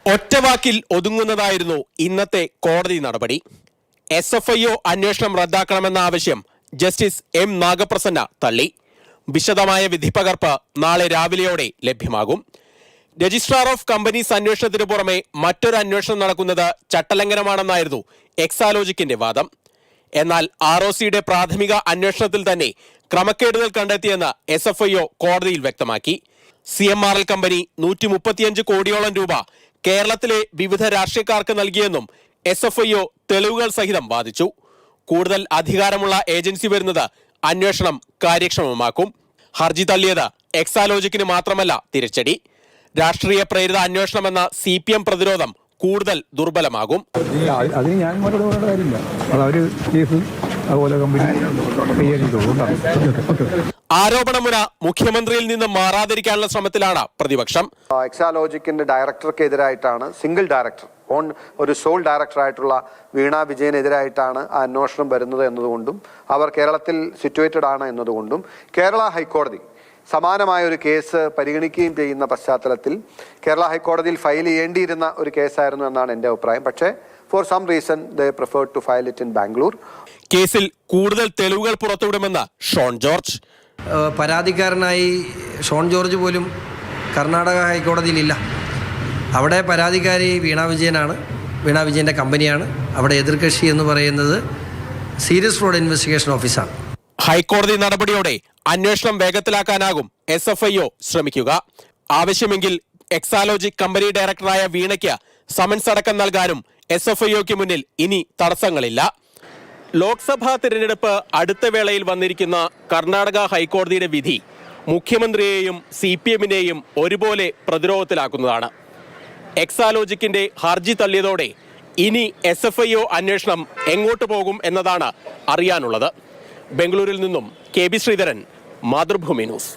ഒറ്റവാക്കിൽ ഒതുങ്ങുന്നതായിരുന്നു ഇന്നത്തെ കോടതി നടപടി. SFIO അന്വേഷണം റദ്ദാക്കണമെന്ന ആവശ്യം ജസ്റ്റിസ് M നാഗപ്രസന്ന തള്ളി. വിശദമായ വിധിപ്പകർപ്പ് നാളെ രാവിലെയോടെ ലഭ്യമാകും. രജിസ്ട്രാർ ഓഫ് കമ്പനീസ് അന്വേഷണത്തിന് പുറമെ മറ്റൊരു അന്വേഷണം നടക്കുന്നത് ചട്ടലംഘനമാണെന്നായിരുന്നു എക്സാലോജിക്കിന്റെ വാദം. എന്നാൽ ROCയുടെ പ്രാഥമിക അന്വേഷണത്തിൽ തന്നെ ക്രമക്കേടുകൾ കണ്ടെത്തിയെന്ന് SFIO കോടതിയിൽ വ്യക്തമാക്കി. CMRL കമ്പനി 135 കോടിയോളം രൂപ കേരളത്തിലെ വിവിധ രാഷ്ട്രീയക്കാർക്ക് നൽകിയെന്നും SFIO തെളിവുകൾ സഹിതം വാദിച്ചു. കൂടുതൽ അധികാരമുള്ള ഏജൻസി വരുന്നത് അന്വേഷണം കാര്യക്ഷമമാക്കും. ഹർജി തള്ളിയത് എക്സാലോജിക്കിന് മാത്രമല്ല തിരിച്ചടി. രാഷ്ട്രീയ പ്രേരിത അന്വേഷണമെന്ന CPM പ്രതിരോധം കൂടുതൽ ദുർബലമാകും. അതിന് ഞാൻ മറുപടി കാര്യമില്ല. അതവര് കേസ് അതുപോലെ കമ്പനി ആരോപണമുന മുഖ്യമന്ത്രിയിൽ നിന്ന് മാറാതിരിക്കാനുള്ള ശ്രമത്തിലാണ് പ്രതിപക്ഷം. എക്സാലോജിക്കിന്റെ ഡയറക്ടർക്കെതിരായിട്ടാണ്, സിംഗിൾ ഡയറക്ടർ, ഒരു സോൾ ഡയറക്ടറായിട്ടുള്ള വീണ വിജയനെതിരായിട്ടാണ് ആ അന്വേഷണം വരുന്നത് എന്നതുകൊണ്ടും അവർ കേരളത്തിൽ സിറ്റുവേറ്റഡ് ആണ് എന്നതുകൊണ്ടും കേരള ഹൈക്കോടതി സമാനമായ ഒരു കേസ് പരിഗണിക്കുകയും ചെയ്യുന്ന പശ്ചാത്തലത്തിൽ കേരള ഹൈക്കോടതിയിൽ ഫയൽ ചെയ്യേണ്ടിയിരുന്ന ഒരു കേസായിരുന്നു എന്നാണ് എൻ്റെ അഭിപ്രായം. പക്ഷേ for some reason they preferred to file it in Bangalore. കേസിൽ കൂടുതൽ തെളിവുകൾ പുറത്തുവിടുമെന്ന് ഷോൺ ജോർജ്. പരാതിക്കാരനായി ഷോൺ ജോർജ് പോലും കർണാടക ഹൈക്കോടതിയിലില്ല. അവിടെ പരാതിക്കാരി വീണ വിജയനാണ്, വീണ വിജയൻ്റെ കമ്പനിയാണ്. അവിടെ എതിർകക്ഷി എന്ന് പറയുന്നത് സീരിയസ് ഫ്രോഡ് ഇൻവെസ്റ്റിഗേഷൻ ഓഫീസാണ്. ഹൈക്കോടതി നടപടിയോടെ അന്വേഷണം വേഗത്തിലാക്കാനാകും SFIO ശ്രമിക്കുക. ആവശ്യമെങ്കിൽ എക്സാലോജിക് കമ്പനി ഡയറക്ടറായ വീണയ്ക്ക് സമൻസ് അടക്കം നൽകാനും SFIOയ്ക്ക് മുന്നിൽ ഇനി തടസ്സങ്ങളില്ല. ലോക്സഭാ തിരഞ്ഞെടുപ്പ് അടുത്ത വേളയിൽ വന്നിരിക്കുന്ന കർണാടക ഹൈക്കോടതിയുടെ വിധി മുഖ്യമന്ത്രിയെയും CPMനെയും ഒരുപോലെ പ്രതിരോധത്തിലാക്കുന്നതാണ്. എക്സാലോജിക്കിന്റെ ഹർജി തള്ളിയതോടെ ഇനി SFIO അന്വേഷണം എങ്ങോട്ട് പോകും എന്നതാണ് അറിയാനുള്ളത്. ബംഗളൂരിൽ നിന്നും KB ശ്രീധരൻ, മാതൃഭൂമി ന്യൂസ്.